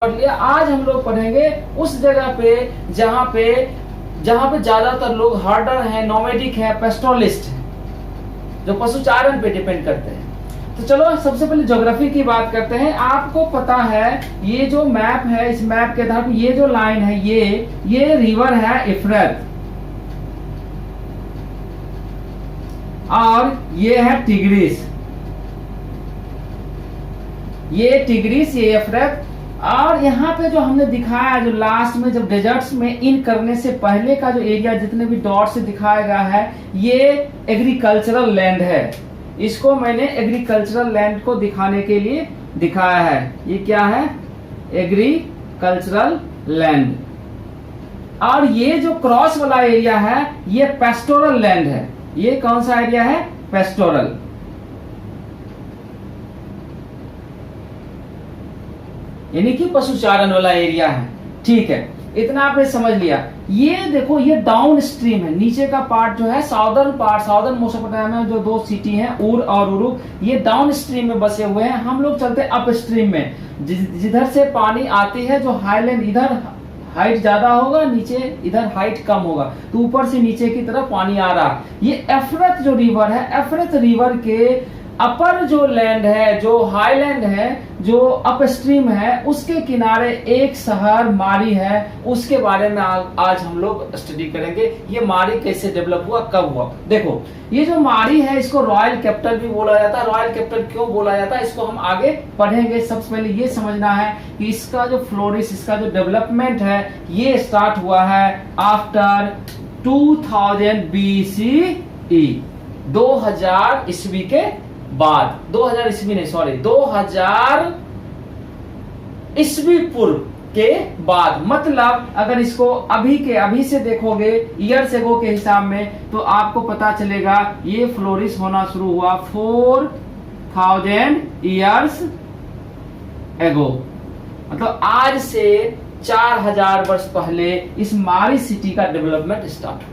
पढ़ लिया। आज हम लोग पढ़ेंगे उस जगह पे जहाँ पे ज्यादातर लोग हर्डर हैं, नोमैडिक है, पेस्टोलिस्ट है, जो पशुचारण पे डिपेंड करते हैं। तो चलो सबसे पहले ज्योग्राफी की बात करते हैं। आपको पता है ये जो मैप है, इस मैप के आधार पर ये जो लाइन है, ये रिवर है इफ्रत, और ये है टिग्रिस, ये टिग्रिस, ये इफ्रत। और यहाँ पे जो हमने दिखाया, जो लास्ट में जब डेजर्ट्स में इन करने से पहले का जो एरिया जितने भी डॉट से दिखाया गया है, ये एग्रीकल्चरल लैंड है। इसको मैंने एग्रीकल्चरल लैंड को दिखाने के लिए दिखाया है। ये क्या है? Agricultural land. और ये जो क्रॉस वाला एरिया है, ये पेस्टोरल लैंड है। ये कौन सा एरिया है? पेस्टोरल। यानी कि पशुचारण वाला एरिया है। ठीक है, इतना आपने समझ लिया। ये देखो, ये डाउन स्ट्रीम है। नीचे का पार्ट जो है, साउदर्न पार्ट, साउदर्न मेसोपोटामिया में जो दो सिटी हैं, उर और उरुक, ये डाउन स्ट्रीम में बसे हुए हैं। हम लोग चलते हैं अप स्ट्रीम में, जिधर से पानी आती है, जो हाईलैंड, इधर हाइट ज्यादा होगा, नीचे इधर हाइट कम होगा, तो ऊपर से नीचे की तरफ पानी आ रहा। ये एफरत जो रिवर है, एफरत रिवर के अपर जो लैंड है, जो हाईलैंड है, जो अपस्ट्रीम है, उसके किनारे एक शहर मारी है। उसके बारे में आज हम लोग स्टडी करेंगे। ये मारी कैसे डेवलप हुआ, कब हुआ। देखो, ये जो मारी है, इसको रॉयल कैपिटल भी बोला जाता है। रॉयल कैपिटल क्यों बोला जाता है, इसको हम आगे पढ़ेंगे। सबसे पहले ये समझना है कि इसका जो फ्लोरिश, इसका जो डेवलपमेंट है, ये स्टार्ट हुआ है आफ्टर 2000 BCE, 2000 ईस्वी के बाद। 2000 ईस्वी नहीं, सॉरी, 2000 ईस्वी पूर्व के बाद। मतलब अगर इसको अभी से देखोगे, ईयर्स एगो के हिसाब में, तो आपको पता चलेगा ये फ्लोरिश होना शुरू हुआ 4000 ईयर्स एगो। मतलब आज से 4000 वर्ष पहले इस मारी सिटी का डेवलपमेंट स्टार्ट हुआ।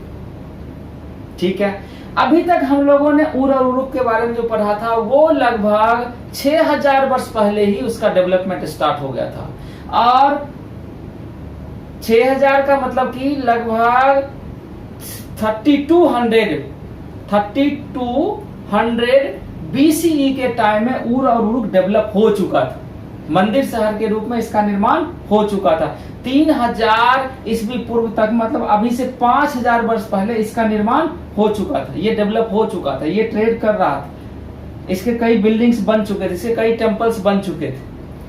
ठीक है, अभी तक हम लोगों ने उर और उरुक के बारे में जो पढ़ा था, वो लगभग 6000 वर्ष पहले ही उसका डेवलपमेंट स्टार्ट हो गया था। और 6000 का मतलब कि लगभग 3200 BCE के टाइम में उर और उरुक डेवलप हो चुका था। मंदिर शहर के रूप में इसका निर्माण हो चुका था। 3000 ईस्वी पूर्व तक, मतलब अभी से 5000 वर्ष पहले इसका निर्माण हो चुका था। ये डेवलप हो चुका था, ये ट्रेड कर रहा था, इसके कई बिल्डिंग्स बन चुके थे, इसके कई टेम्पल्स बन चुके थे,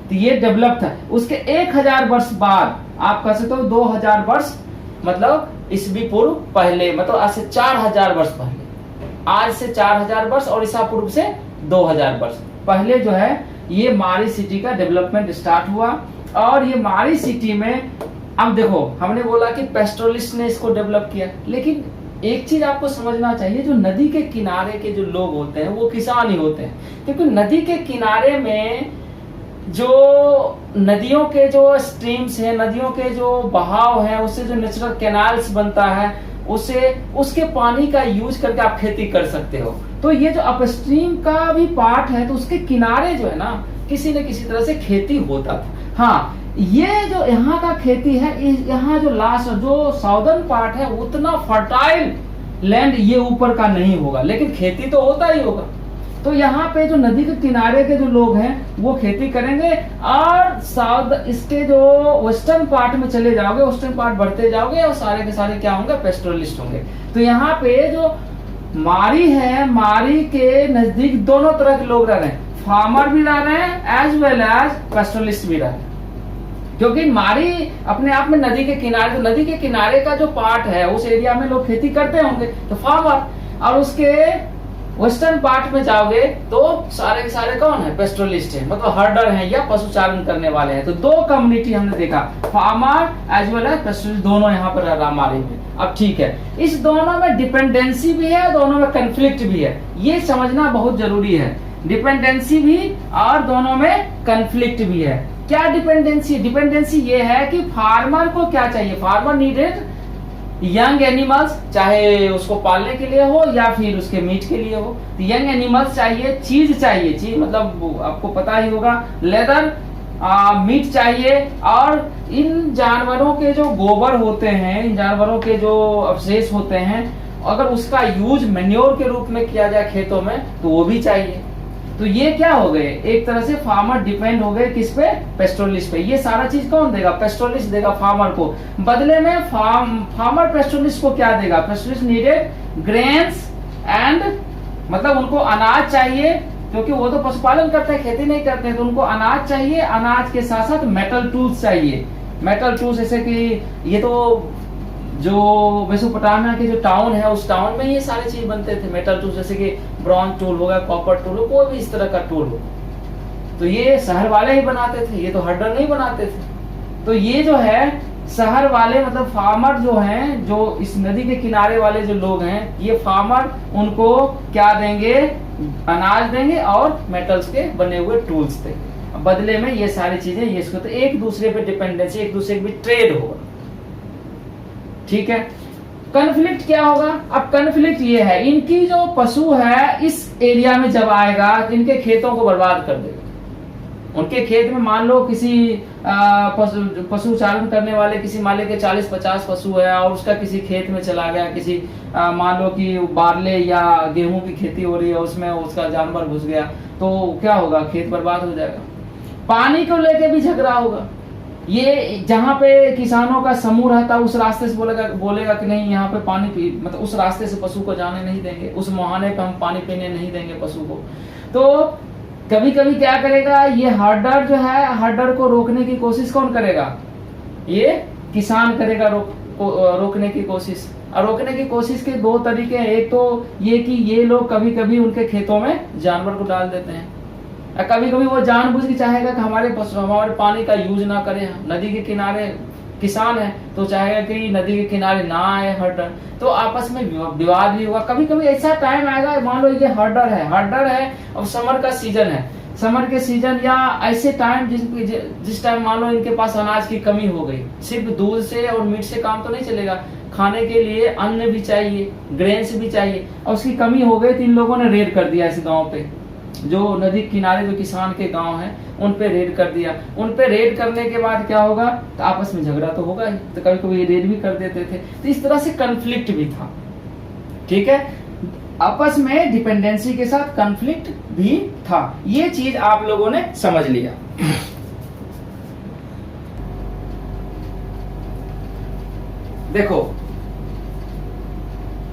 तो ये डेवलप था। उसके 1000 वर्ष बाद, आप कह सकते हो 2000 वर्ष, मतलब ईस्वी पूर्व पहले, मतलब आज से 4000 वर्ष पहले, आज से 4000 वर्ष और ईसा पूर्व से 2000 वर्ष पहले जो है, ये मारी सिटी का डेवलपमेंट स्टार्ट हुआ। और ये मारी सिटी में, अब देखो, हमने बोला कि पेस्टोलिस्ट ने इसको डेवलप किया, लेकिन एक चीज आपको समझना चाहिए, जो नदी के किनारे के जो लोग होते हैं, वो किसान ही होते हैं। क्योंकि नदी के किनारे में जो नदियों के जो स्ट्रीम्स हैं, नदियों के जो बहाव है, उससे जो नेचुरल कैनाल्स बनता है, उसे उसके पानी का यूज करके आप खेती कर सकते हो। तो ये जो अपस्ट्रीम का भी पार्ट है, तो उसके किनारे जो है ना, किसी न किसी तरह से खेती होता था। हाँ, ये जो यहाँ का खेती है, यहाँ जो लास्ट जो साउदर्न पार्ट है, उतना फर्टाइल लैंड ये ऊपर का नहीं होगा, लेकिन खेती तो होता ही होगा। तो यहाँ पे जो नदी के किनारे के जो लोग हैं, वो खेती करेंगे। और इसके जो वेस्टर्न पार्ट में चले जाओगे, वेस्टर्न पार्ट बढ़ते जाओगे, और सारे के सारे क्या होंगे? पेस्टोरलिस्ट होंगे। तो यहाँ पे जो मारी है, मारी के नजदीक दोनों तरह के लोग रह रहे हैं। फार्मर भी रह रहे हैं, एज वेल एज पेस्टोरलिस्ट भी रह रहे हैं। क्योंकि मारी अपने आप में नदी के किनारे, तो नदी के किनारे का जो पार्ट है, उस एरिया में लोग खेती करते होंगे, तो फार्मर। और उसके वेस्टर्न पार्ट में जाओगे तो सारे के सारे कौन है? पेस्टोरलिस्ट है, मतलब हर्डर हैं या पशुचारण करने वाले हैं। तो दो कम्युनिटी हमने देखा, farmer as well as pastoralist, दोनों यहाँ पर रह मारी में। अब ठीक है, इस दोनों में डिपेंडेंसी भी है, दोनों में कंफ्लिक्ट भी है। ये समझना बहुत जरूरी है, डिपेंडेंसी भी और दोनों में कंफ्लिक्ट भी है। क्या डिपेंडेंसी? डिपेंडेंसी ये है कि फार्मर को क्या चाहिए? फार्मर नीडेड यंग एनिमल्स, चाहे उसको पालने के लिए हो या फिर उसके मीट के लिए हो। तो यंग एनिमल्स चाहिए, चीज चाहिए, चीज मतलब आपको पता ही होगा, लेदर मीट चाहिए, और इन जानवरों के जो गोबर होते हैं, इन जानवरों के जो अवशेष होते हैं, अगर उसका यूज मैन्योर के रूप में किया जाए खेतों में तो वो भी चाहिए। तो ये क्या हो गए, एक तरह से फार्मर डिपेंड हो गए किस पे, पेस्टोरलिस्ट पे। ये सारा चीज कौन देगा, पेस्टोरलिस्ट देगा फार्मर को। बदले में फार्मर पेस्टोरलिस्ट को क्या देगा, पेस्टोरलिस्ट नीडेड ग्रेन्स एंड, मतलब उनको अनाज चाहिए, क्योंकि वो तो पशुपालन करते हैं, खेती नहीं करते हैं, तो उनको अनाज चाहिए। अनाज के साथ साथ मेटल टूल्स चाहिए। मेटल टूल्स जैसे कि ये तो जो मेसोपोटामिया के जो टाउन है, उस टाउन में ये सारी चीज बनते थे। मेटल टूल्स जैसे कि ब्रॉन्ज टूल हो गया, कॉपर टूल हो, कोई भी इस तरह का टूल हो, तो ये शहर वाले ही बनाते थे, ये तो हर्डर नहीं बनाते थे। तो ये जो है शहर वाले, मतलब फार्मर जो हैं, जो इस नदी के किनारे वाले जो लोग हैं, ये फार्मर उनको क्या देंगे, अनाज देंगे और मेटल्स के बने हुए टूल्स देंगे। बदले में ये सारी चीजें ये इसको, तो एक दूसरे पे डिपेंडेंसी, एक दूसरे के भी ट्रेड होगा। ठीक है, कन्फ्लिक्ट क्या होगा, अब कन्फ्लिक्ट ये है, इनकी जो पशु है इस एरिया में जब आएगा तो इनके खेतों को बर्बाद कर देगा। उनके खेत में मान लो किसी पशु चारण करने वाले किसी मालिक के 40-50 पशु है, और उसका किसी खेत में चला गया, किसी मान लो कि बारले या गेहूं की खेती हो रही है, उसमें उसका जानवर घुस गया, तो क्या होगा, खेत बर्बाद हो जाएगा। पानी को लेके भी झगड़ा होगा। ये जहाँ पे किसानों का समूह रहता है उस रास्ते से बोलेगा कि नहीं, यहाँ पे पानी पी, मतलब उस रास्ते से पशु को जाने नहीं देंगे, उस मुहाने पे हम पानी पीने नहीं देंगे पशु को। तो कभी कभी क्या करेगा, ये हर्डर जो है, हर्डर को रोकने की कोशिश कौन करेगा, ये किसान करेगा, रोकने की कोशिश। और रोकने की कोशिश के दो तरीके हैं, एक तो ये कि ये लोग कभी कभी उनके खेतों में जानवर को डाल देते हैं, कभी कभी वो जानबूझ के चाहेगा कि हमारे पानी का यूज ना करें। नदी के किनारे किसान है तो चाहेगा कि नदी के किनारे ना आए हर्डर, तो आपस में विवाद भी होगा। कभी कभी ऐसा टाइम आएगा, मान लो ये हर्डर है और समर का सीजन है, समर के सीजन या ऐसे टाइम जिस टाइम मान लो इनके पास अनाज की कमी हो गई, सिर्फ दूध से और मीट से काम तो नहीं चलेगा, खाने के लिए अन्न भी चाहिए, ग्रेन्स भी चाहिए, और उसकी कमी हो गई तो इन लोगों ने रेड कर दिया इस गाँव पे, जो नदी किनारे जो किसान के गांव हैं उन पे रेड कर दिया। उन पे रेड करने के बाद क्या होगा, तो आपस में झगड़ा तो होगा ही, तो कभी कभी रेड भी कर देते थे, तो इस तरह से कन्फ्लिक्ट भी था। ठीक है, आपस में डिपेंडेंसी के साथ कन्फ्लिक्ट भी था। ये चीज आप लोगों ने समझ लिया। देखो,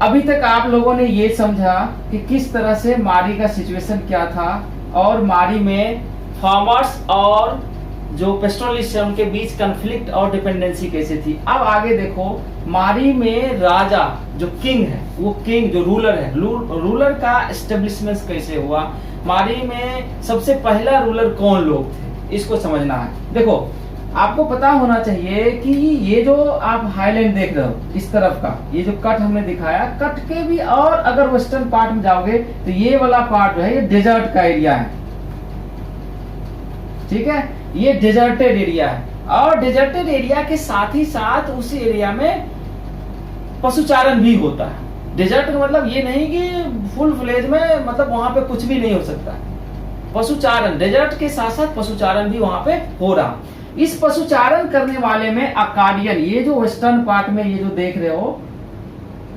अभी तक आप लोगों ने ये समझा कि किस तरह से मारी का सिचुएशन क्या था, और मारी में फार्मर्स और जो पेस्टोरलिस्ट है उनके बीच कन्फ्लिक्ट और डिपेंडेंसी कैसे थी। अब आगे देखो, मारी में राजा जो किंग है, वो किंग जो रूलर है, रूलर का एस्टेब्लिशमेंट कैसे हुआ, मारी में सबसे पहला रूलर कौन लोग थे, इसको समझना है। देखो, आपको पता होना चाहिए कि ये जो आप हाईलैंड देख रहे हो इस तरफ का, ये जो कट हमने दिखाया, कट के भी और अगर वेस्टर्न पार्ट में जाओगे तो ये वाला पार्ट जो है ये डेजर्ट का एरिया है। ठीक है, ये डेजर्टेड एरिया है, और डेजर्टेड एरिया के साथ ही साथ उसी एरिया में पशुचारण भी होता है। डेजर्ट का मतलब ये नहीं कि फुल फ्लेज में, मतलब वहां पे कुछ भी नहीं हो सकता, पशुचारण, डेजर्ट के साथ साथ पशुचारण भी वहां पे हो रहा। इस पशुचारण करने वाले में अकाडियन, ये जो वेस्टर्न पार्ट में ये जो देख रहे हो,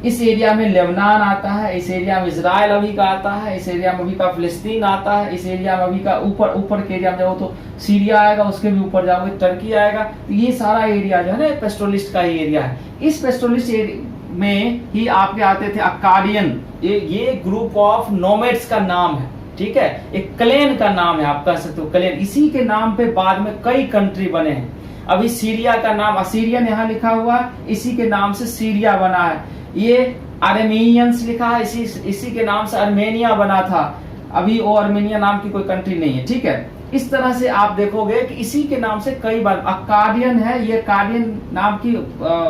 इस एरिया में लेबनान आता है, इस एरिया में इजराइल अभी का आता है, इस एरिया में अभी का फिलिस्तीन आता है, इस एरिया में अभी का ऊपर के एरिया में जाओ तो सीरिया आएगा, उसके भी ऊपर जाओगे टर्की आएगा। तो ये सारा एरिया जो है ना पेस्टोरलिस्ट का ही एरिया है। इस पेस्टोरलिस्ट में ही आपके आते थे अकाडियन, ये ग्रुप ऑफ नोमैड्स का नाम है। ठीक है, एक क्लेन का नाम है, आप कह सकते हो क्लेन। इसी के नाम पे बाद में कई कंट्री बने हैं। अभी सीरिया का नाम असीरियन यहाँ लिखा हुआ, इसी के नाम से सीरिया बना है। ये आर्मेनियंस लिखा है, इसी के नाम से आर्मेनिया बना था। अभी वो आर्मेनिया नाम की कोई कंट्री नहीं है। ठीक है, इस तरह से आप देखोगे कि इसी के नाम से कई बार अकाडियन है, ये अकाडियन नाम की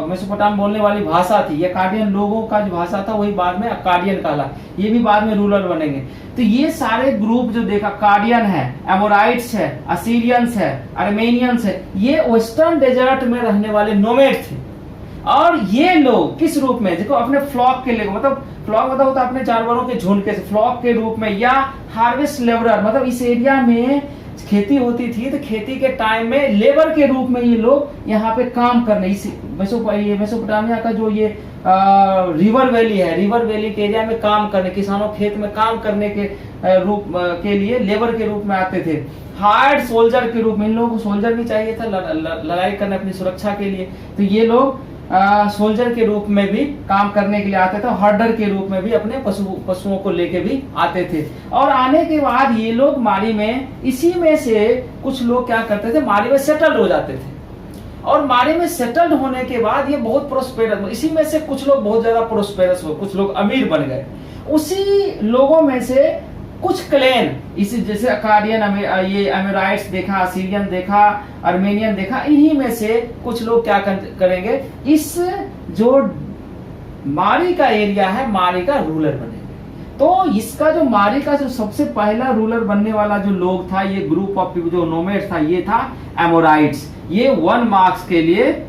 मेसोपोटामिया बोलने वाली भाषा थी। ये अकाडियन लोगों का जो भाषा था वही बाद में अकाडियन कहला, ये भी बाद में रूलर बनेंगे। तो ये सारे ग्रुप जो देखा, अकाडियन है, एमोराइट्स है, असीरियंस है, आर्मेनियंस है, ये वेस्टर्न डेजर्ट में रहने वाले नोमैड थे। और ये लोग किस रूप में, देखो अपने फ्लॉक के लिए, मतलब फ्लॉक मतलब होता है अपने जानवरों के झुंड के, फ्लॉक के रूप में, या हार्वेस्ट लेबरर, मतलब इस एरिया में खेती होती थी तो खेती के टाइम में लेबर के रूप में ये लोग यहाँ पे काम करने, इस मेसोपोटामिया का जो ये रिवर वैली है, रिवर वैली के एरिया में काम करने, किसानों खेत में काम करने के रूप के लिए लेबर के रूप में आते थे। हार्ड सोल्जर के रूप में, इन लोगों को सोल्जर भी चाहिए था लड़ाई करने अपनी सुरक्षा के लिए, तो ये लोग सोल्जर के रूप में भी काम करने के लिए आते थे। हर्डर के रूप में भी अपने पशुओं को लेके भी आते थे। और आने के बाद ये लोग माली में, इसी में से कुछ लोग क्या करते थे, माली में सेटल्ड हो जाते थे। और माली में सेटल्ड होने के बाद ये बहुत प्रोस्पेरस, इसी में से कुछ लोग बहुत ज्यादा प्रोस्पेरस हो, कुछ लोग अमीर बन गए। उसी लोगों में से कुछ क्लेन, इसी जैसे अकाडियन, ये एमोराइट्स देखा, असीरियन देखा, आर्मेनियन देखा, इन्हीं में से कुछ लोग क्या करेंगे, इस जो मारी का एरिया है, मारी का रूलर बनेंगे। तो इसका जो मारी का जो सबसे पहला रूलर बनने वाला जो लोग था, ये ग्रुप ऑफ जो नोमैड्स था, ये था एमोराइट्स। ये 1 मार्क्स के लिए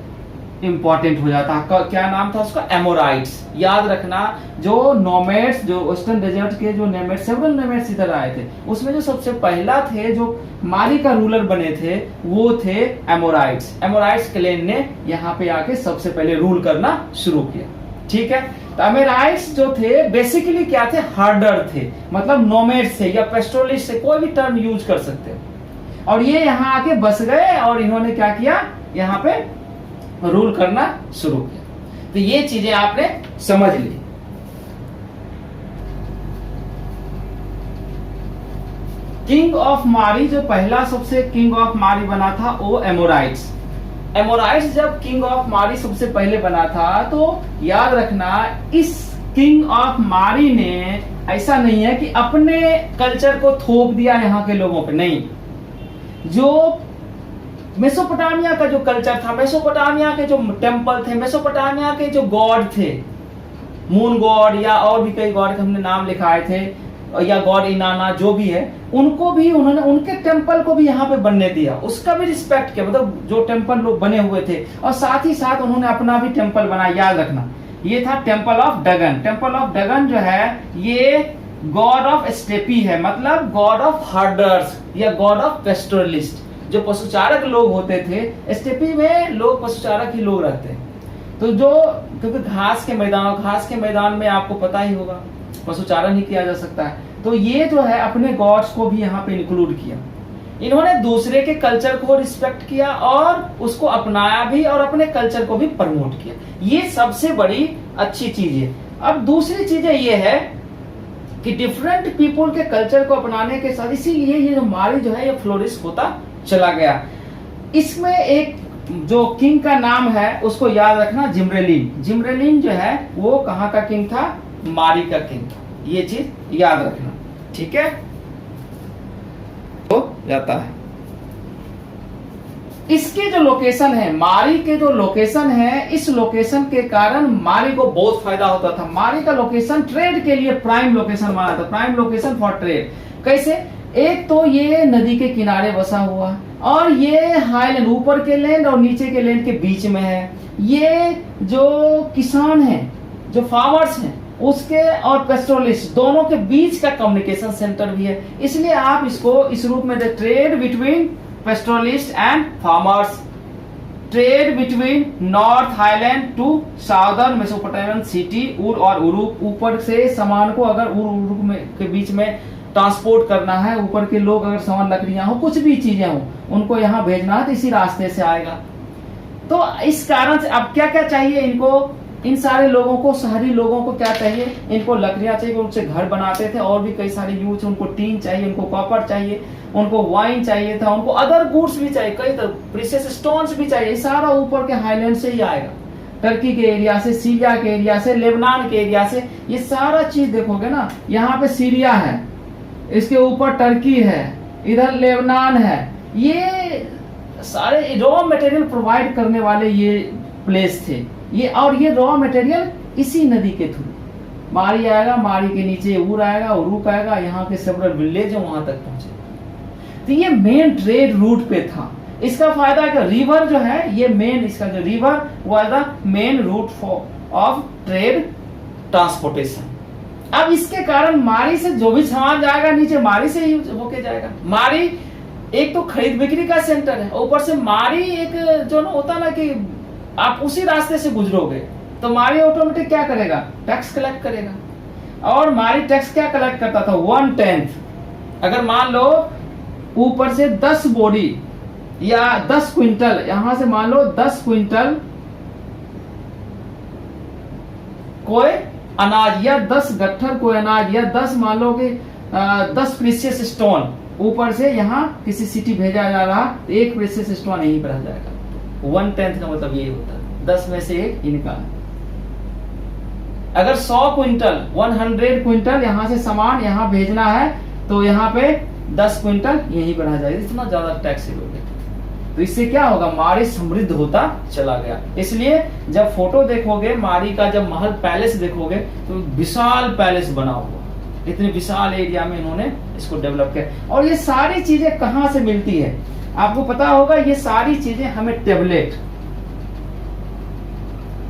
इंपॉर्टेंट हो जाता है। क्या नाम था उसका? एमोराइट्स। याद रखना, जो नोमैड्स, जो वेस्टर्न डेजर्ट के जो नोमैड्स, सेवरल नोमैड्स इधर आए थे, उसमें जो सबसे पहला थे जो माली का रूलर बने थे, वो थे एमोराइट्स। एमोराइट्स क्लेन ने यहाँ पे आके सबसे पहले रूल करना शुरू किया। ठीक है, तो एमोराइट्स जो थे बेसिकली क्या थे? हार्डर थे, मतलब नोमैड्स थे या पेस्टोरलिस्ट से, कोई भी टर्म यूज कर सकते हैं। और ये यहाँ आके बस गए और इन्होंने क्या किया, यहाँ पे रूल करना शुरू किया। तो ये चीजें आपने समझ ली। किंग ऑफ मारी, जो पहला सबसे किंग ऑफ मारी बना था वो एमोराइट्स। एमोराइट्स जब किंग ऑफ मारी सबसे पहले बना था, तो याद रखना, इस किंग ऑफ मारी ने ऐसा नहीं है कि अपने कल्चर को थोप दिया यहाँ के लोगों पे, नहीं। जो मेसोपोटामिया का जो कल्चर था, मेसोपोटामिया के जो टेम्पल थे, मेसोपोटामिया के जो गॉड थे, मून गॉड या और भी कई गॉड के हमने नाम लिखाए थे, या गॉड इनाना, जो भी है, उनको भी उन्होंने, उनके टेम्पल को भी यहाँ पे बनने दिया, उसका भी रिस्पेक्ट किया। मतलब जो टेम्पल लोग बने हुए थे, और साथ ही साथ उन्होंने अपना भी टेम्पल बनाया। याद रखना, ये था टेम्पल ऑफ डगन। टेम्पल ऑफ डगन जो है, ये गॉड ऑफ स्टेपी है, मतलब गॉड ऑफ हर्डर्स या गॉड ऑफ पेस्टोरलिस्ट। जो पशुचारक लोग होते थे, स्टेपी में लोग पशुचारक ही लोग रहते हैं। तो जो, क्योंकि घास के मैदान में आपको पता ही होगा पशुचारण ही किया जा सकता है, तो ये जो है अपने गॉड्स को भी यहाँ पे इंक्लूड किया। इन्होंने दूसरे के कल्चर को रिस्पेक्ट किया और उसको अपनाया भी, और अपने कल्चर को भी प्रमोट किया। ये सबसे बड़ी अच्छी चीज है। अब दूसरी चीजें ये है कि डिफरेंट पीपुल के कल्चर को अपनाने के साथ, इसीलिए ये जो मारी जो है ये फ्लोरिश होता चला गया। इसमें एक जो किंग का नाम है उसको याद रखना, जिम्रेलिन। जिम्रेलिन जो है वो कहाँ का किंग था? मारी का किंग था। ये चीज याद रखना, ठीक है? तो जाता है इसके जो लोकेशन है, मारी के जो लोकेशन है, इस लोकेशन के कारण मारी को बहुत फायदा होता था। मारी का लोकेशन ट्रेड के लिए प्राइम लोकेशन माना था, प्राइम लोकेशन फॉर ट्रेड। कैसे? एक तो ये नदी के किनारे बसा हुआ, और ये हाईलैंड, ऊपर के लैंड और नीचे के लैंड के बीच में है। ये जो किसान हैं, जो फार्मर्स हैं, उसके और पेस्टोरलिस्ट दोनों के बीच का कम्युनिकेशन सेंटर भी है। इसलिए आप इसको इस रूप में दे, trade between pastoralists and farmers, trade between north highland to southern Mesopotamian city Ur और उरूक। ऊपर से सामान को अगर उरूक में के बीच में ट्रांसपोर्ट करना है, ऊपर के लोग अगर सामान, लकड़ियां हो, कुछ भी चीजें हो, उनको यहाँ भेजना है तो इसी रास्ते से आएगा। तो इस कारण से अब क्या क्या चाहिए इनको, इन सारे लोगों को, शहरी लोगों को क्या चाहिए? इनको लकड़ियां चाहिए, उनसे घर बनाते थे, और भी कई सारे यूज, उनको टीन चाहिए, उनको कॉपर चाहिए, उनको वाइन चाहिए था, उनको अदर गुड्स भी चाहिए, कई प्रीशियस स्टोन्स भी चाहिए। सारा ऊपर के हाईलैंड से ही आएगा, टर्की के एरिया से, सीरिया के एरिया से, लेबनान के एरिया से। ये सारा चीज देखोगे ना, यहाँ पे सीरिया है, इसके ऊपर टर्की है, इधर लेबनान है। ये सारे रॉ मटेरियल प्रोवाइड करने वाले ये प्लेस थे ये, और ये रॉ मटेरियल इसी नदी के थ्रू मारी आएगा, मारी के नीचे उर आएगा, उरूक आएगा, यहाँ के सेवरल विलेज है वहां तक पहुंचे। तो ये मेन ट्रेड रूट पे था। इसका फायदा क्या? रिवर जो है ये मेन, इसका जो river was the main route for of trade transportation. अब इसके कारण मारी से जो भी सामान जाएगा नीचे, मारी से ही होके जाएगा। मारी एक तो खरीद बिक्री का सेंटर है, ऊपर से मारी एक जो ना होता ना कि आप उसी रास्ते से गुजरोगे तो मारी ऑटोमेटिक क्या करेगा, टैक्स कलेक्ट करेगा। और मारी टैक्स क्या कलेक्ट करता था, 1/10। अगर मान लो ऊपर से 10 बोरी या 10 क्विंटल, यहां से मान लो 10 क्विंटल कोई अनाज या 10 गट्ठर कोई अनाज या 10 मान लो कि 10 प्रीशियस स्टोन ऊपर से यहाँ किसी सिटी भेजा जा रहा, तो एक प्रीशियस स्टोन यहीं पर आ जाएगा। 1/10 का मतलब ये होता है 10 में से एक इनका। अगर 100 क्विंटल 100 क्विंटल यहाँ से सामान यहाँ भेजना है तो यहाँ पे 10 क्विंटल यहीं पर आ जाएगा। इतना ज्यादा टैक्स लोगे तो इससे क्या होगा, मारी समृद्ध होता चला गया। इसलिए जब फोटो देखोगे मारी का, जब महल पैलेस देखोगे तो विशाल पैलेस बना हुआ, इतने विशाल एरिया में इन्होंने इसको डेवलप किया। और ये सारी चीजें कहां से मिलती है आपको पता होगा, ये सारी चीजें हमें टेबलेट,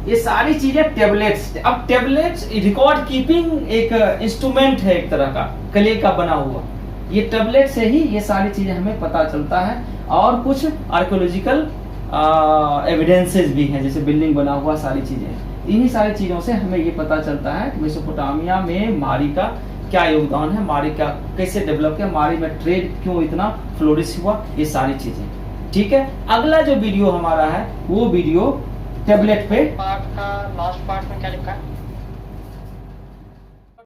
ये सारी चीजें टेबलेट्स। अब टेबलेट्स रिकॉर्ड कीपिंग एक इंस्ट्रूमेंट है, एक तरह का कले का बना हुआ। ये टेबलेट से ही ये सारी चीजें हमें पता चलता है। और कुछ आर्कियोलॉजिकल एविडेंसेस भी हैं, जैसे बिल्डिंग बना हुआ, सारी चीजें। इन्हीं सारी चीजों से हमें ये पता चलता है कि मेसोपोटामिया में मारी का क्या योगदान है, मारी का कैसे डेवलप किया, मारी में ट्रेड क्यों इतना फ्लोरिश हुआ, ये सारी चीजें। ठीक है, अगला जो वीडियो हमारा है वो वीडियो टेबलेट पे। पार्ट का लास्ट पार्ट में क्या लिखा है?